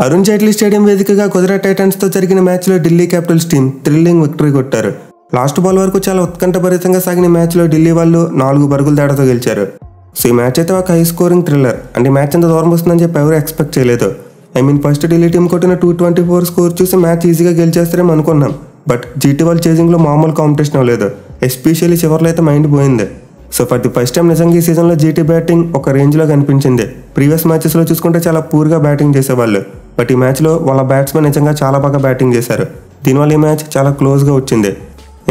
Arun Jaitley stadium వేదికగా గుజరాత్ టైటన్స్తో జరిగిన మ్యాచ్లో Delhi Capitals team thrilling victory కొట్టారు. లాస్ట్ బాల్ వరకు చాలా ఉత్కంఠభరితంగా సాగిన మ్యాచ్లో ఢిల్లీ వాళ్ళు 4 పరుగుల తేడాతో గెలిచారు. సో ఈ మ్యాచ్ అయితే ఒక హై స్కోరింగ్ థ్రిల్లర్. అంటే మ్యాచ్ అంత దూరం వస్తుందని చెప్పి ఎవరు ఎక్స్పెక్ట్ చేయలేదు. ఫస్ట్ ఢిల్లీ టీం కొట్టిన 224 స్కోర్ చూసి మ్యాచ్ ఈజీగా గెలిచేస్తారేమో అనుకున్నాం. బట్ జీటీ వాళ్ళ చేజింగ్లో మామూలు కాంపిటీషన్ అవ్వలేదు. ఎస్పెషల్లీ చివరిలో అయితే మైండ్ పోయింది. So for the first time నిజంగా ఈ సీజన్లో జీటీ బ్యాటింగ్ ఒక రేంజ్లో కనిపించింది. ప్రీవియస్ మ్యాచెస్లో చూసుకుంటే చాలా పూర్గా బ్యాటింగ్ చేసేవాళ్ళు. బట్ ఈ మ్యాచ్లో వాళ్ళ బ్యాట్స్మెన్ నిజంగా చాలా బాగా బ్యాటింగ్ చేశారు. దీనివల్ల ఈ మ్యాచ్ చాలా క్లోజ్గా వచ్చింది.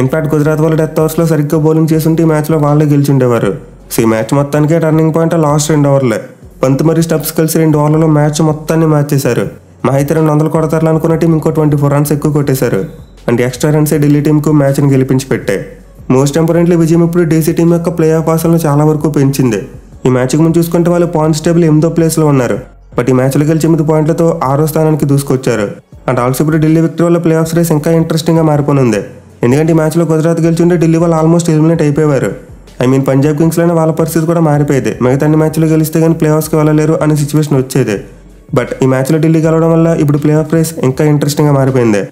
ఇన్ఫాక్ట్ గుజరాత్ వాళ్ళు డెత్ ఓవర్స్లో సరిగ్గా బౌలింగ్ చేస్తుంటే ఈ మ్యాచ్లో వాళ్ళే గెలిచిండేవారు. సో ఈ మ్యాచ్ మొత్తానికే టర్నింగ్ పాయింట్ లాస్ట్ 2 ఓవర్లే. పంత్ మరియు స్టబ్స్ కలిసి 2 ఓవర్లలో మ్యాచ్ మొత్తాన్ని మార్చేశారు. మా అయితే 200 కొడతారు అనుకున్న టీం ఇంకో 24 రన్స్ ఎక్కువ కొట్టేశారు. అంటే ఎక్స్ట్రా రన్సే ఢిల్లీ టీంకు మ్యాచ్ని గెలిపించి పెట్టాయి. మోస్ట్ ఇంపార్టెంట్లీ విజయం ఇప్పుడు డీసీ టీం యొక్క ప్లే ఆఫ్ ఆశలను చాలా వరకు పెంచింది. ఈ మ్యాచ్కి ముందు చూసుకుంటే వాళ్ళు పాయింట్స్ టేబుల్ 8వ ప్లేస్లో ఉన్నారు. బట్ ఈ మ్యాచ్లో గెలిచి 8 పాయింట్లతో 6వ స్థానానికి దూసుకొచ్చారు. అండ్ ఆల్సో ఇప్పుడు ఢిల్లీ విక్టరీ వల్ల ప్లే ఆఫ్స్ రేస్ ఇంకా ఇంట్రెస్టింగ్గా మారిపోనుంది. ఎందుకంటే ఈ మ్యాచ్లో గుజరాత్ గెలిచింటే ఢిల్లీ వాళ్ళు ఆల్మోస్ట్ ఎలిమినేట్ అయిపోయారు. పంజాబ్ కింగ్స్లోనే వాళ్ళ పరిస్థితి కూడా మారిపోయేది. మిగతా అన్ని మ్యాచ్లో గెలిస్తే కానీ ప్లే ఆఫ్స్కి వెళ్ళలేరు అనే సిచ్యువేషన్ వచ్చేది. బట్ ఈ మ్యాచ్లో ఢిల్లీ గెలవడం వల్ల ఇప్పుడు ప్లే ఆఫ్ రేస్ ఇంకా ఇంట్రెస్టింగ్గా మారిపోయింది.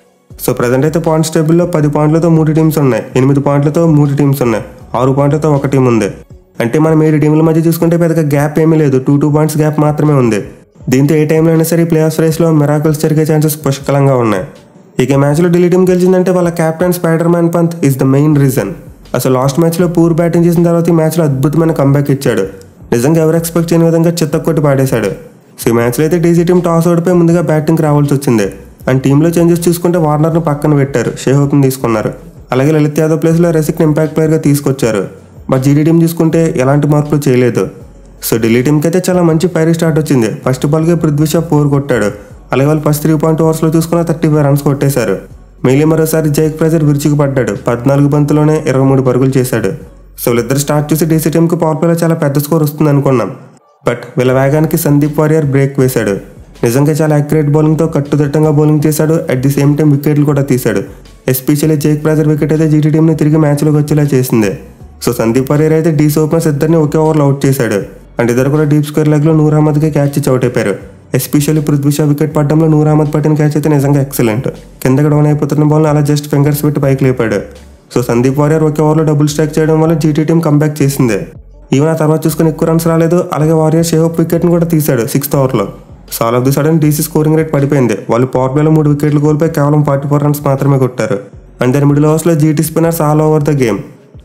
సో ప్రజెంట్ అయితే పాయింట్స్ టేబుల్లో 10 పాయింట్లతో 3 టీమ్స్ ఉన్నాయి, 8 పాయింట్లతో 3 టీమ్స్ ఉన్నాయి, 6 పాయింట్లతో 1 టీం ఉంది. అంటే మనం 7 టీంల మధ్య చూసుకుంటే పెద్దగా గ్యాప్ ఏమీ లేదు, 2 పాయింట్స్ గ్యాప్ మాత్రమే ఉంది. దీంతో ఏ టైంలో అయినా సరే ప్లే ఆఫ్ రేస్లో మిరాకిల్స్ జరిగే ఛాన్సెస్ పుష్కలంగా ఉన్నాయి. ఇక మ్యాచ్లో ఢిల్లీ టీం గెలిచిందంటే వాళ్ళ captain spider man Pant is the main reason. అసలు లాస్ట్ మ్యాచ్లో పూర్ బ్యాటింగ్ చేసిన తర్వాత ఈ మ్యాచ్లో అద్భుతమైన కంబ్యాక్ ఇచ్చాడు. నిజంగా ఎవరు ఎక్స్పెక్ట్ చేయని విధంగా చిత్తకొట్టి పాడేశాడు. సో ఈ మ్యాచ్లో అయితే డీసీ టీం టాస్ ఓడిపోయి ముందుగా బ్యాటింగ్కి రావాల్సి వచ్చింది. అండ్ టీంలో చేంజెస్ చూసుకుంటే వార్నర్ను పక్కన పెట్టారు, షేహోప్ని తీసుకున్నారు. అలాగే లలిత్ యాదవ్ ప్లేస్లో రసిక్ని ఇంపాక్ట్ ప్లేయర్గా తీసుకొచ్చారు. బట్ జీడీ టీం చూసుకుంటే ఎలాంటి మార్పులు చేయలేదు. సో ఢిల్లీ టీంకి అయితే చాలా మంచి ఫైర్ స్టార్ట్ వచ్చింది. ఫస్ట్ బాల్గా పృథ్వీ షా 4 కొట్టాడు. అలాగే వాళ్ళు ఫస్ట్ 3 ఓవర్స్లో చూసుకున్న 35 రన్స్ కొట్టేశారు. మళ్ళీ మరోసారి జైక్ ఫ్రేజర్ విరుచుకు పడ్డాడు. 14 బంతుల్లోనే 23 పరుగులు చేశాడు. సో వీళ్ళిద్దరు స్టార్ట్ చేసి డీసీ టీంకి పవర్ ప్లేలో చాలా పెద్ద స్కోర్ వస్తుంది అనుకున్నాం. బట్ వీళ్ళ వేగానికి సందీప్ వారియర్ బ్రేక్ వేశాడు. నిజంగా చాలా యాక్యురేట్ బౌలింగ్తో కట్టుదిట్టంగా బౌలింగ్ చేశాడు. అట్ ది సేమ్ టైం వికెట్లు కూడా తీశాడు. ఎస్పెషల్లీ జైక్ ఫ్రేజర్ వికెట్ అయితే జీటీ టీంని తిరిగి మ్యాచ్లోకి వచ్చేలా చేసింది. సో సందీప్ వారియర్ అయితే డీసీ ఓపెనర్స్ ఇద్దరిని ఒకే ఓవర్లో అవుట్ చేశాడు. అండ్ ఇద్దరు కూడా డీప్ స్క్వేర్ లెగ్లో నూర్ అహ్మద్కి క్యాచ్ ఇచ్చి అవుట్ అయిపోయారు. ఎస్పెషల్లీ పృథ్వీ షా వికెట్ పడడంలో నూర్ అహ్మద్ పట్టిన క్యాచ్ అయితే నిజంగా ఎక్సలెంట్. కిందకి డౌన్ అయిపోతున్న బాల్ని అలా జస్ట్ ఫింగర్స్ పెట్టి పైకి లేపాడు. సో సందీప్ వారియర్ ఒకే ఓవర్లో డబుల్ స్ట్రైక్ చేయడం వల్ల జీటీ టీం కంబ్యాక్ చేసింది. ఈవెన్ ఆ తర్వాత చూసుకుని ఎక్కువ రన్స్ రాలేదు. అలాగే వారియర్ షేహోప్ వికెట్ని కూడా తీశాడు 6th ఓవర్లో. So all of the sudden DC scoring rate పడిపోయింది. వాళ్ళు పవర్ ప్లేలో 3 వికెట్లు కోల్పోయి కేవలం 44 రన్స్ మాత్రమే కొట్టారు. అండ్ దాని మిడిల్ ఓవర్స్లో GT spinners all over the game.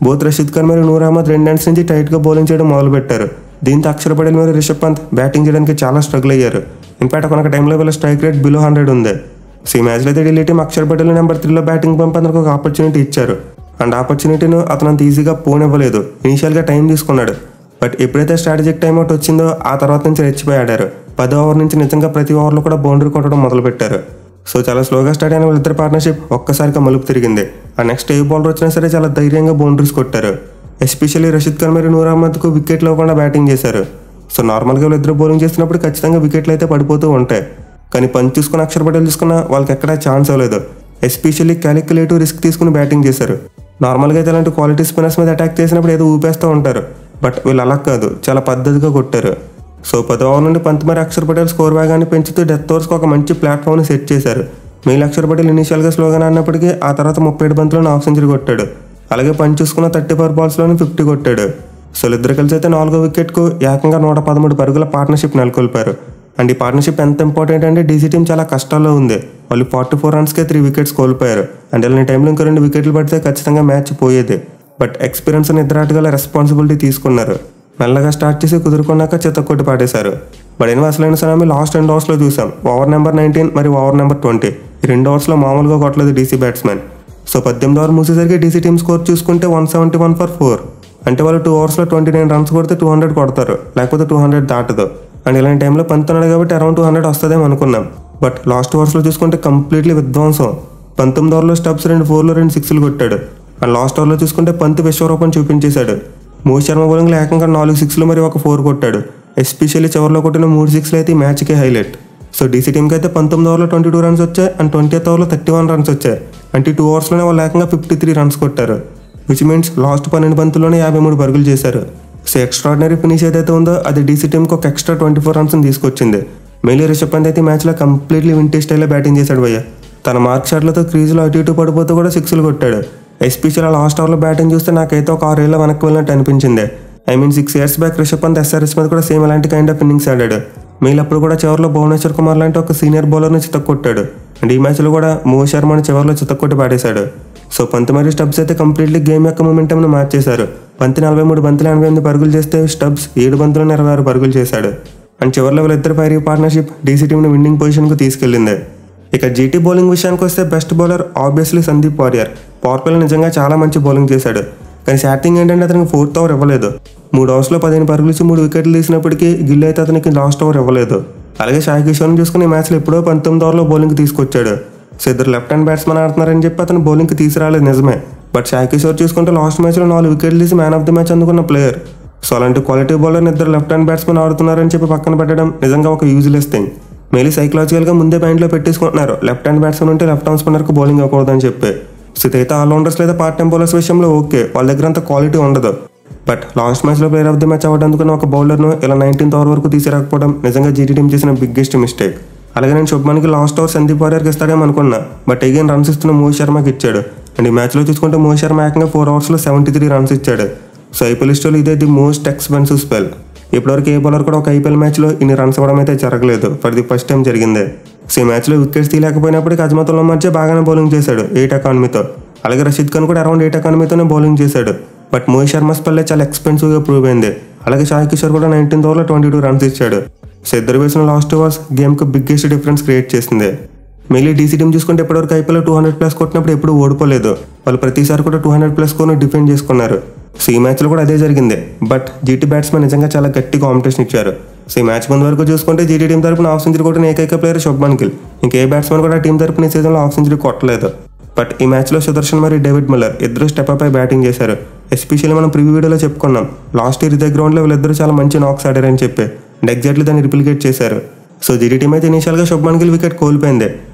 Both Rashid Khan మరియు నూర్ అహ్మద్ 2 ఎండ్స్ నుంచి టైట్గా బౌలింగ్ చేయడం మొదలుపెట్టారు. దీంతో అక్షర్ పటేల్ మరియు రిషబ్ పంత్ బ్యాటింగ్ చేయడానికి చాలా స్ట్రగుల్ అయ్యారు. ఇన్ఫాక్ట్ ఒక టైంలో వీళ్ళ స్ట్రైక్ రేట్ బిలో 100 ఉంది. సో ఈ మ్యాచ్లో అయితే ఢిల్లీ టీం అక్షర్ పటేల్ నెంబర్ 3లో బ్యాటింగ్ పంపేందుకు ఒక ఆపర్చునిటీ ఇచ్చారు. అండ్ ఆపర్చునిటీను అతను అంత ఈజీగా పోనివ్వలేదు. ఇనిషియల్గా టైం తీసుకున్నాడు. బట్ ఎప్పుడైతే స్ట్రాటజిక్ టైమ్అవుట్ వచ్చిందో ఆ తర్వాత నుంచి రెచ్చిపోయి ఆడారు. 10వ ఓవర్ నుంచి నిజంగా ప్రతి ఓవర్లో కూడా బౌండరీ కొట్టడం మొదలుపెట్టారు. సో చాలా స్లోగా స్టార్ట్ అయిన వాళ్ళిద్దరు పార్ట్నర్షిప్ ఒక్కసారిగా మలుపు తిరిగింది. ఆ నెక్స్ట్ ఏ బౌలర్ వచ్చినా సరే చాలా ధైర్యంగా బౌండరీస్ కొట్టారు. ఎస్పెషల్లీ రషీద్ ఖాన్ మరియు నూర్ అహ్మద్కు వికెట్లు ఇవ్వకుండా బ్యాటింగ్ చేశారు. సో నార్మల్గా వీళ్ళిద్దరు బౌలింగ్ చేస్తున్నప్పుడు ఖచ్చితంగా వికెట్లు అయితే పడిపోతూ ఉంటాయి. కానీ పంచ్ చూసుకున్న అక్షర్ పటేల్ చూసుకున్న వాళ్ళకి ఎక్కడా ఛాన్స్ అవ్వలేదు. ఎస్పెషల్లీ క్యాలిక్యులేటివ్ రిస్క్ తీసుకుని బ్యాటింగ్ చేశారు. నార్మల్గా అయితే ఇలాంటి క్వాలిటీ స్పిన్నర్స్ మీద అటాక్ చేసినప్పుడు ఏదో ఊపేస్తూ ఉంటారు. బట్ వీళ్ళు అలా కాదు, చాలా పద్ధతిగా కొట్టారు. సో 10వ ఓవర్ నుండి పంత్ మరి అక్షర్ పటేల్ స్కోర్ వేగాన్ని పెంచుతూ డెత్ ఓవర్స్కి ఒక మంచి ప్లాట్ఫామ్ని సెట్ చేశారు. మెయిల్ అక్షర్ పటేల్ ఇనిషియల్గా స్లోగానే ఆడినప్పటికీ ఆ తర్వాత 37 బంతుల్లోనే హాఫ్ సెంచరీ కొట్టాడు. అలాగే పంచ్ చూసుకున్న 34 బాల్స్లోనే 50 కొట్టాడు. సో ఇద్దరు కలిసి అయితే 4వ వికెట్కు ఏకంగా 113 పరుగుల పార్ట్నర్షిప్ నెలకొల్పారు. అండ్ ఈ పార్ట్నర్షిప్ ఎంత ఇంపార్టెంట్ అంటే డీసీ టీం చాలా కష్టాల్లో ఉంది. వాళ్ళు 44 రన్స్కే 3 వికెట్స్ కోల్పోయారు. అండ్ ఇలాంటి టైంలో ఇంకా 2 వికెట్లు పడితే ఖచ్చితంగా మ్యాచ్ పోయేది. బట్ ఎక్స్పీరియన్స్ ఉన్న ఇద్దరు ఆటగాళ్ళ రెస్పాన్సిబిలిటీ తీసుకున్నారు. మెల్లగా స్టార్ట్ చేసి కుదురుకున్నాక చిత్తకొట్టి పాడేశారు. బట్ అసలైన సునామీ లాస్ట్ 2 ఓవర్స్లో చూసాం. ఓవర్ నెంబర్ 19 మరియు ఓవర్ నెంబర్ 20 ఈ 2 ఓవర్స్లో మామూలుగా కొట్టలేదు డీసీ బ్యాట్స్మెన్. సో 18వ ఓవర్ మూసేసరికి డీసీ టీం స్కోర్ చూసుకుంటే 171 ఫర్ 4. అంటే వాళ్ళు 2 ఓవర్స్లో 29 రన్స్ కొడితే 200 కొడతారు, లేకపోతే 200 దాటదు. అండ్ ఇలాంటి టైంలో పంత్ ఉన్నాడు కాబట్టి అరౌండ్ 200 వస్తుందేమో అనుకున్నాం. బట్ లాస్ట్ ఓవర్స్లో చూసుకుంటే కంప్లీట్లీ విధ్వంసం. 19వ ఓవర్లో స్టబ్స్ 2 4లు 2 6లు కొట్టాడు. అండ్ లాస్ట్ ఓవర్లో చూసుకుంటే పంత్ విశ్వరూపం చూపించేశాడు. మోహిత్ శర్మ బౌలింగ్లో ఏకంగా 4 6లు మరియు ఒక 4 కొట్టాడు. ఎస్పెషల్లీ చివరిలో కొట్టిన 3 6లు అయితే ఈ మ్యాచ్కే హైలైట్. సో డీసీ టీంకి అయితే 19వ ఓవర్లో 22 రన్స్ వచ్చాయి. అండ్ 20th ఓవర్లో 31 రన్స్ వచ్చాయి. అంటే 2 ఓవర్స్లోనే వాళ్ళు ఏకంగా 53 రన్స్ కొట్టారు. విచ్ మీన్స్ లాస్ట్ 12 బంతుల్లోనే 53 పరుగులు చేశారు. సో ఎక్స్ట్రాడినరీ ఫినిష్ ఏదైతే ఉందో అది డీసీ టీంకి ఒక ఎక్స్ట్రా 24 రన్స్ని తీసుకొచ్చింది. మెయిలీ రిషబ్ పంత్ అయితే ఈ మ్యాచ్లో కంప్లీట్లీ వింటేజ్ స్టైల్లో బ్యాటింగ్ చేశాడు భయ్య. తన మార్క్ షాట్లతో క్రీజులో అటు ఇటు పడిపోతూ కూడా సిక్స్లు కొట్టాడు. ఎస్పెషల్ లాస్ట్ ఓవర్లో బ్యాటింగ్ చూస్తే నాకైతే ఒక 6 ఏళ్ళ వెనక్కి వెళ్ళినట్టు అనిపించింది. 6 years back Rishabh Pant SRH మీద కూడా సేమ్ అలాంటి కైండ్ ఆఫ్ ఇన్నింగ్స్ ఆడాడు. మెయిల్ అప్పుడు కూడా చివరిలో భువనేశ్వర్ కుమార్ లాంటి ఒక సీనియర్ బౌలర్ని చితక్కొట్టాడు. అండ్ ఈ మ్యాచ్లో కూడా మోహిత్ శర్మని చివరిలో చితక్కొట్టి పాడేశాడు. సో పంత్ మరియు స్టబ్స్ అయితే కంప్లీట్లీ గేమ్ యొక్క మొమెంటంను మార్చేశారు. పంత్ 43 బంతులు 88 పరుగులు చేస్తే స్టబ్స్ 7 బంతులను 26 పరుగులు చేశాడు. అండ్ చివరిలో వీళ్ళిద్దరు ఫైరీ పార్ట్నర్షిప్ DC టీంని విన్నింగ్ పొజిషన్కు తీసుకెళ్లింది. ఇక GT బౌలింగ్ విషయానికి వస్తే best bowler obviously Sandeep Warrier. Power ప్లేలో నిజంగా చాలా మంచి బౌలింగ్ చేశాడు. కానీ శాటింగ్ ఏంటంటే అతనికి 4th ఓవర్ ఇవ్వలేదు. 3 ఓవర్స్లో 15 పరుగులు ఇచ్చి 3 వికెట్లు తీసినప్పటికీ గిల్ అయితే అతనికి లాస్ట్ ఓవర్ ఇవ్వలేదు. అలాగే సాయి కిషోర్ని చూసుకుని ఈ మ్యాచ్లో ఎప్పుడో 19వ ఓవర్లో బౌలింగ్ తీసుకొచ్చాడు. సో ఇద్దరు లెఫ్ట్ హ్యాండ్ బ్యాట్స్మెన్ ఆడుతున్నారని చెప్పి అతను బౌలింగ్కి తీసుకురాలేదు నిజమే. బట్ సాయి కిషోర్ చూసుకుంటే లాస్ట్ మ్యాచ్లో 4 వికెట్లు తీసి మ్యాన్ ఆఫ్ ది మ్యాచ్ అందుకున్న ప్లేయర్. సో అలాంటి క్వాలిటీ బౌలర్ని ఇద్దరు లెఫ్ట్ హ్యాండ్ బ్యాట్స్మెన్ ఆడుతున్నారని చెప్పి పక్కన పెట్టడం నిజంగా ఒక యూజ్లెస్ థింగ్. మెయిలీ సైకలాజికల్గా ముందే మైండ్లో పెట్టేసుకుంటున్నారు లెఫ్ట్ హ్యాండ్ బ్యాట్స్మెన్ ఉంటే లెఫ్ట్ ఆర్మ్ స్పిన్నర్కి బౌలింగ్ ఇవ్వకూడదని చెప్పి. సో ఇదైతే ఆల్రౌండర్స్ లేదా పార్ట్ టైం బౌలర్స్ విషయంలో ఓకే, వాళ్ళ దగ్గర అంత క్వాలిటీ ఉండదు. బట్ లాస్ట్ మ్యాచ్లో ప్లేయర్ ఆఫ్ ది మ్యాచ్ అవ్వడానికి ఒక బౌలర్ను ఇలా 19th ఓవర్ వరకు తీసుకురాకపోవడం నిజంగా GT టీం చేసిన బిగ్గెస్ట్ మిస్టేక్. అలాగే నేను శుభ్మన్కి లాస్ట్ ఓవర్ సందీప్ వారియర్కి ఇస్తాడేమో అనుకున్నా. బట్ అగైన్ రన్స్ ఇస్తున్న మోహిత్ శర్మకి ఇచ్చాడు. అండ్ ఈ మ్యాచ్లో చూసుకుంటే మోహిత్ శర్మ ఏకంగా 4 ఓవర్స్లో 73 రన్స్ ఇచ్చాడు. సో IPL హిస్టరీలో ఇదే ది మోస్ట్ ఎక్స్పెన్సివ్ స్పెల్. ఇప్పటివరకు ఏ బౌలర్ కూడా ఒక IPL మ్యాచ్లో ఇన్ని రన్స్ ఇవ్వడం అయితే జరగలేదు. ఫర్ ది ఫస్ట్ టైం జరిగింది. సో ఈ మ్యాచ్లో వికెట్స్ తీయలేకపోయినప్పటికీ అజ్మతుల్లా మధ్య బాగానే బౌలింగ్ చేశాడు 8 ఎకానమీతో. అలాగే రషీద్ ఖాన్ కూడా అరౌండ్ 8 ఎకానమీతోనే బౌలింగ్ చేశాడు. బట్ మోహిత్ శర్మ స్పెల్ చాలా ఎక్స్పెన్సివ్గా ప్రూవ్ అయింది. అలాగే సాయి కిషోర్ కూడా 19th ఓవర్లో 22 రన్స్ ఇచ్చాడు. సో ఇద్దరు వేసిన లాస్ట్ ఓవర్స్ గేమ్కి బిగ్గెస్ట్ డిఫరెన్స్ క్రియేట్ చేసింది. మెయిలీ DC టీం చూసుకుంటే ఇప్పటివరకు IPL 200+ కొట్టినప్పుడు ఎప్పుడు ఓడిపోలేదు. వాళ్ళు ప్రతిసారి కూడా 200+ స్కోర్ను డిఫెండ్ చేసుకున్నారు. సో ఈ మ్యాచ్లో కూడా అదే జరిగింది. బట్ GT బ్యాట్స్మెన్ నిజంగా చాలా గట్టి కాంపిటీషన్ ఇచ్చారు. సో ఈ మ్యాచ్ ముందు వరకు చూసుకుంటే GT టీం తరపున హాఫ్ సెంచరీ కొట్టిన ఏకైక ప్లేయర్ శుభ్మన్ గిల్. ఇంకే బ్యాట్స్మెన్ కూడా టీం తరపున ఈ సీజన్లో హాఫ్ సెంచరీ కొట్టలేదు. బట్ ఈ మ్యాచ్లో సుదర్శన్ మరియు డేవిడ్ మిల్లర్ ఇద్దరు స్టెప్ అప్ అయి బ్యాటింగ్ చేశారు. ఎస్పెషల్లీ మనం ప్రివ్యూ వీడియోలో చెప్పుకున్నాం లాస్ట్ ఇయర్ ఇదే గ్రౌండ్లో వీళ్ళిద్దరు చాలా మంచి నాక్స్ ఆడారని చెప్పి. అండ్ ఎగ్జాక్ట్లీ దాన్ని రిప్లికేట్ చేశారు. సో GT టీం అయితే ఇనిషియల్గా శుభ్మన్ గిల్ వికెట్ కోల్పోయింది.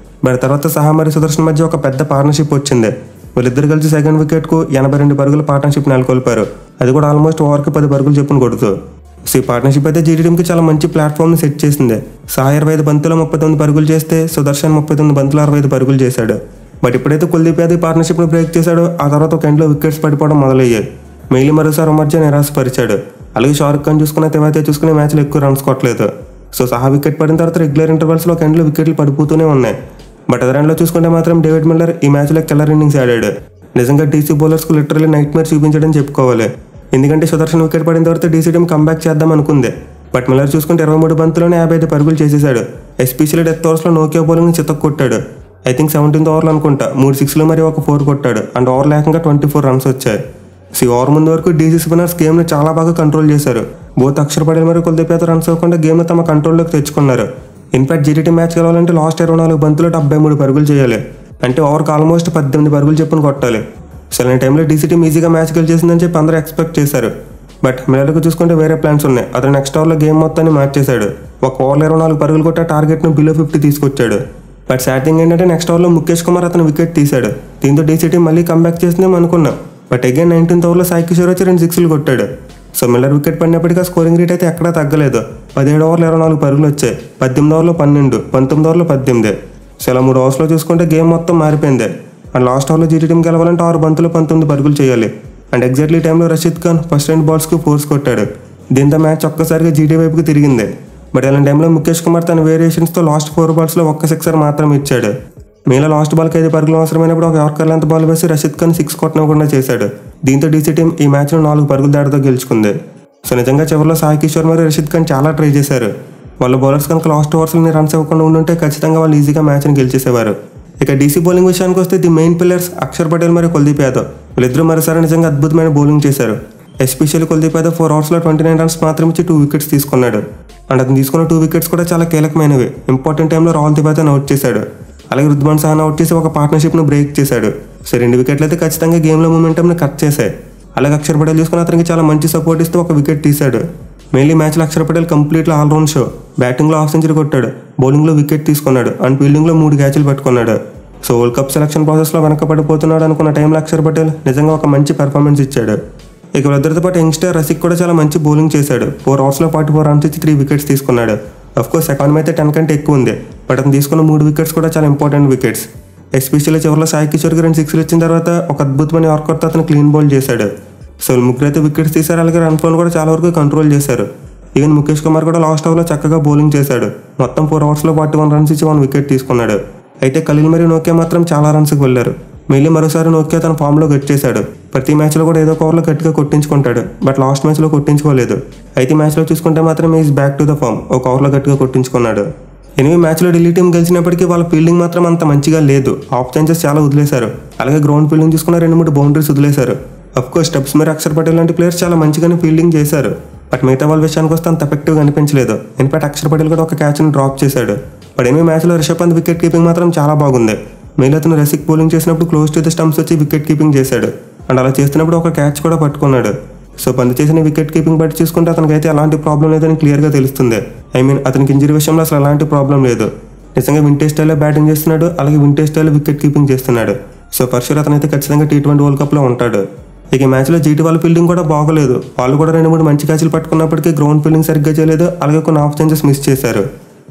బట్ తర్వాత సహా మరియు సుదర్శన్ మధ్య ఒక పెద్ద పార్ట్నర్షిప్ వచ్చింది. వీళ్ళిద్దరు కలిసి సెకండ్ వికెట్కు 82 పరుగుల పార్ట్నర్షిప్ నెలకొల్పారు. అది కూడా ఆల్మోస్ట్ ఓవర్కి 10 పరుగులు చెప్పును కొడుతూ. సో ఈ పార్ట్నర్షిప్ అయితే GT టీంకి చాలా మంచి ప్లాట్ఫామ్ని సెట్ చేసింది. సహా 25 బంతులు 39 పరుగులు చేస్తే సుదర్శన్ 39 బంతులు 65 పరుగులు చేశాడు. బట్ ఇప్పుడైతే కుల్దీప్ యాదవ్ పార్ట్నర్షిప్ను బ్రేక్ చేశాడో ఆ తర్వాత ఒక ఎండ్లో వికెట్స్ పడిపోవడం మొదలయ్యాయి. మెయిలీ మరోసారి మధ్య నిరాశపరిచాడు. అలాగే షారుఖ్ ఖాన్ చూసుకున్న తెవైతే చూసుకునే మ్యాచ్లో ఎక్కువ రన్స్ కొట్టలేదు. సో సహా వికెట్ పడిన తర్వాత రెగ్యులర్ ఇంటర్వెల్స్లో ఒక ఎండ్లో వికెట్లు పడిపోతూనే ఉన్నాయి. బట్ అదర్ ఎండ్లో చూసుకుంటే మాత్రం డేవిడ్ మిల్లర్ ఈ మ్యాచ్లో కిల్లర్ ఇన్నింగ్స్ ఆడాడు. నిజంగా DC బౌలర్స్కు లిటరల్లీ నైట్ మేర్ చూపించడం చెప్పుకోవాలి. ఎందుకంటే సుదర్శన్ వికెట్ పడిన తర్వాత DC టీం కంబ్యాక్ చేద్దాం అనుకుంది. బట్ మిల్లర్ చూసుకుంటే 23 బంతుల్లోనే 55 పరుగులు చేసేశాడు. ఎస్పెషల్లీ డెత్ ఓవర్స్లో నోకియా బౌలింగ్ని చితక్కొట్టాడు. I think 17th ఓవర్లో అనుకుంటా 3 6లు మరియు ఒక 4 కొట్టాడు. అండ్ ఓవర్ లేకంగా 24 రన్స్ వచ్చాయి. సో ఈ ఓవర్ ముందు వరకు DC స్పిన్నర్స్ గేమ్ని చాలా బాగా కంట్రోల్ చేశారు. బోత్ అక్షర్ పటేల్ మరియు కుల్దీప్ యాదవ్ రన్స్ అవ్వకుండా గేమ్ను తమ కంట్రోల్లోకి తెచ్చుకున్నారు. ఇన్ఫాక్ట్ GT టీం మ్యాచ్ గెలవాలంటే లాస్ట్ 24 బంతులు 73 పరుగులు చేయాలి. అంటే ఓవర్కి ఆల్మోస్ట్ 18 పరుగులు చెప్పును కొట్టాలి. సో అలాంటి టైంలో DC టీం ఈజీగా మ్యాచ్ గెలిచేసిందని చెప్పి అందరూ ఎక్స్పెక్ట్ చేశారు. బట్ మిల్లర్కి చూసుకుంటే వేరే ప్లాన్స్ ఉన్నాయి. అతను నెక్స్ట్ ఓవర్లో గేమ్ మొత్తాన్ని మార్చేశాడు. ఒక ఓవర్లో 24 పరుగులు కొట్టే టార్గెట్ను బిలో 50 తీసుకొచ్చాడు. బట్ సాడ్ థింగ్ ఏంటంటే నెక్స్ట్ ఓవర్లో ముఖేష్ కుమార్ అతను వికెట్ తీశాడు. దీంతో DC టీం మళ్ళీ కంబ్యాక్ చేసిందేమో అనుకున్నాం. బట్ అగైన్ 19th ఓవర్లో సాయి కిషోర్ వచ్చి 2 6లు కొట్టాడు. సో మిల్లర్ వికెట్ పడినప్పటికీ స్కోరింగ్ రేట్ అయితే ఎక్కడా తగ్గలేదు. 17 ఓవర్లో 24 పరుగులు వచ్చాయి. 18 ఓవర్లో 12, 19 ఓవర్లో 18. సో ఇలా 3 ఓవర్స్లో చూసుకుంటే గేమ్ మొత్తం మారిపోయింది. అండ్ లాస్ట్ ఓవర్లో GT టీం గెలవాలంటే 6 బంతులు 19 పరుగులు చేయాలి. అండ్ ఎగ్జాక్ట్లీ టైంలో రషీద్ ఖాన్ ఫస్ట్ 2 బాల్స్కు 4 కొట్టాడు. దీంతో మ్యాచ్ ఒక్కసారిగా GT వైపుకి తిరిగింది. బట్ అలాంటి టైంలో ముఖేష్ కుమార్ తన వేరియేషన్స్తో లాస్ట్ 4 బాల్స్లో ఒక్క 6 మాత్రం ఇచ్చాడు. మీలో లాస్ట్ బాల్కి 5 పరుగులు అవసరమైనప్పుడు ఒక యార్కర్ లెంత్ బాల్ వేసి రషీద్ ఖాన్ 6 కొట్టనివ్వకుండా చేశాడు. దీంతో DC టీం ఈ మ్యాచ్లో 4 పరుగుల తేడాతో గెలుచుకుంది. సో నిజంగా చివరిలో సాయి కిషోర్ మరియు రషీద్ ఖాన్ చాలా ట్రై చేశారు. వాళ్ళ బౌలర్స్ కనుక లాస్ట్ ఓవర్స్లో రన్స్ ఇవ్వకుండా ఉండుంటే ఖచ్చితంగా వాళ్ళు ఈజీగా మ్యాచ్ని గెలిచేసేవారు. ఇక DC బౌలింగ్ విషయానికి వస్తే the main pillars Axar Patel మరియు కుల్దీప్ యాదవ్ వీళ్ళిద్దరూ మరోసారి నిజంగా అద్భుతమైన బౌలింగ్ చేశారు. ఎస్పెషల్లీ కుల్దీప్ యాదవ్ 4 ఓవర్స్లో 29 రన్స్ మాత్రం ఇచ్చి 2 వికెట్స్ తీసుకున్నాడు. అండ్ అతను తీసుకున్న 2 వికెట్స్ కూడా చాలా కీలకమైనవి. ఇంపార్టెంట్ టైంలో రాహుల్ తివారీని అవుట్ చేశాడు. అలాగే రుద్వాన్ సాహాని అవుట్ చేసి ఒక పార్ట్నర్షిప్ను బ్రేక్ చేశాడు. సో 2 వికెట్లు అయితే ఖచ్చితంగా గేమ్లో మూమెంటంని కట్ చేశాయి. అలాగే అక్షర్ పటేల్ చూసుకుని అతనికి చాలా మంచి సపోర్ట్ ఇస్తూ ఒక వికెట్ తీశాడు. మెయిన్లీ మ్యాచ్లో Axar Patel completely allround show. బ్యాటింగ్లో హాఫ్ సెంచరీ కొట్టాడు, బౌలింగ్లో వికెట్ తీసుకున్నాడు, అండ్ ఫీల్డింగ్లో 3 క్యాచ్లు పట్టుకున్నాడు. సో వరల్డ్ కప్ సెలక్షన్ ప్రాసెస్లో వెనకపడిపోతున్నాడు అనుకున్న టైంలో అక్షర్ పటేల్ నిజంగా ఒక మంచి పెర్ఫార్మెన్స్ ఇచ్చాడు. ఇక వీళ్ళిద్దరితో పాటు యంగ్స్టర్ రసిక్ కూడా చాలా మంచి బౌలింగ్ చేశాడు. 4 ఓవర్స్లో 44 రన్స్ ఇచ్చి 3 వికెట్స్ తీసుకున్నాడు. అఫ్కోర్స్ ఎకానమీ అయితే 10 కంటే ఎక్కువ ఉంది, బట్ అతను తీసుకున్న 3 వికెట్స్ కూడా చాలా ఇంపార్టెంట్ వికెట్స్. ఎస్పెషల్లీ చివరిలో సాయి కిషోర్కి 2 6లు ఇచ్చిన తర్వాత ఒక అద్భుతమైన యార్కర్తో అతను క్లీన్ బౌల్ చేశాడు. సో ముగ్గురు అయితే వికెట్స్ తీశారు, అలాగే రన్ ఫ్లోను కూడా చాలా వరకు కంట్రోల్ చేశారు. ఈవెన్ ముఖేష్ కుమార్ కూడా లాస్ట్ ఓవర్లో చక్కగా బౌలింగ్ చేశాడు. మొత్తం 4 ఓవర్స్లో 41 రన్స్ ఇచ్చి 1 వికెట్ తీసుకున్నాడు. అయితే ఖలీల్ మరియు నోకియా మాత్రం చాలా రన్స్కి వెళ్ళారు. మళ్ళీ మరోసారి నోకియా తన ఫామ్లో గట్టేశాడు. ప్రతి మ్యాచ్లో కూడా ఏదో ఒక ఓవర్లో గట్టిగా కొట్టించుకుంటాడు, బట్ లాస్ట్ మ్యాచ్లో కొట్టించుకోలేదు. అయితే మ్యాచ్లో చూసుకుంటే మాత్రం is back to the form, ఒక ఓవర్లో గట్టిగా కొట్టించుకున్నాడు. ఎనిమిది మ్యాచ్లో ఢిల్లీ టీం గెలిచినప్పటికీ వాళ్ళ ఫీల్డింగ్ మాత్రం అంత మంచిగా లేదు. ఆఫ్ ఛాన్సెస్ చాలా వదిలేశారు, అలాగే గ్రౌండ్ ఫీల్డింగ్ చూసుకున్న 2-3 బౌండరీస్ వదిలేశారు. అఫ్కోర్స్ స్టబ్స్ మరియు అక్షర్ పటేల్ లాంటి ప్లేయర్స్ చాలా మంచిగానే ఫీల్డింగ్ చేశారు, బట్ మిగతా వాళ్ళ విషయానికి వస్తే అంత ఎఫెక్టివ్గా అనిపించలేదు. ఇన్ఫాక్ట్ అక్షర్ పటేల్ కూడా ఒక క్యాచ్ని డ్రాప్ చేశాడు. బట్ ఎనిమిది మ్యాచ్లో రిషబ్ పంత్ వికెట్ కీపింగ్ మాత్రం చాలా బాగుంది. మెయిల్ అతను రసిక్ బౌలింగ్ చేసినప్పుడు క్లోజ్ టు ద స్టంప్స్ వచ్చి వికెట్ కీపింగ్ చేశాడు, అండ్ అలా చేస్తున్నప్పుడు ఒక క్యాచ్ కూడా పట్టుకున్నాడు. సో పంత్ చేసిన వికెట్ కీపింగ్ బట్టి చూసుకుంటే అతనికైతే ఎలాంటి ప్రాబ్లం లేదని క్లియర్గా తెలుస్తుంది. అతనికి ఇంజరీ విషయంలో అసలు ఎలాంటి ప్రాబ్లం లేదు. నిజంగా వింటేజ్ స్టైల్లో బ్యాటింగ్ చేస్తున్నాడు, అలాగే వింటేజ్ స్టైల్లో వికెట్ కీపింగ్ చేస్తున్నాడు. సో ఫర్ షూర్ అతనైతే ఖచ్చితంగా T20 వరల్డ్ కప్లో ఉంటాడు. ఇక ఈ మ్యాచ్లో జీటీ వాళ్ళ ఫీల్డింగ్ కూడా బాగోలేదు. వాళ్ళు కూడా 2-3 మంచి క్యాచ్లు పట్టుకున్నప్పటికీ గ్రౌండ్ ఫీల్డింగ్ సరిగ్గా చేయలేదు, అలాగే కొన్ని ఆఫ్ ఛాన్సెస్ మిస్ చేశారు.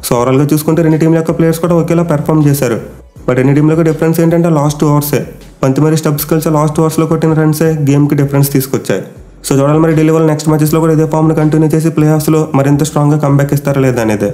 సో ఓవరాల్గా చూసుకుంటే 2 టీంల యొక్క ప్లేయర్స్ కూడా ఒకేలా పెర్ఫామ్ చేశారు. బట్ 2 టీంలకు డిఫరెన్స్ ఏంటంటే లాస్ట్ 2 ఓవర్సే. పంత్ మరియు స్టబ్స్ కలిసి లాస్ట్ 2 ఓవర్స్లో కొట్టిన రన్సే గేమ్కి డిఫరెన్స్ తీసుకొచ్చాయి. సో చూడాలి మరి ఢిల్లీ వాళ్ళు నెక్స్ట్ మ్యాచెస్లో కూడా ఇదే ఫామ్ను కంటిన్యూ చేసి ప్లే ఆఫ్స్లో మరింత స్ట్రాంగ్గా కంబ్యాక్ ఇస్తారా లేదా అనేది.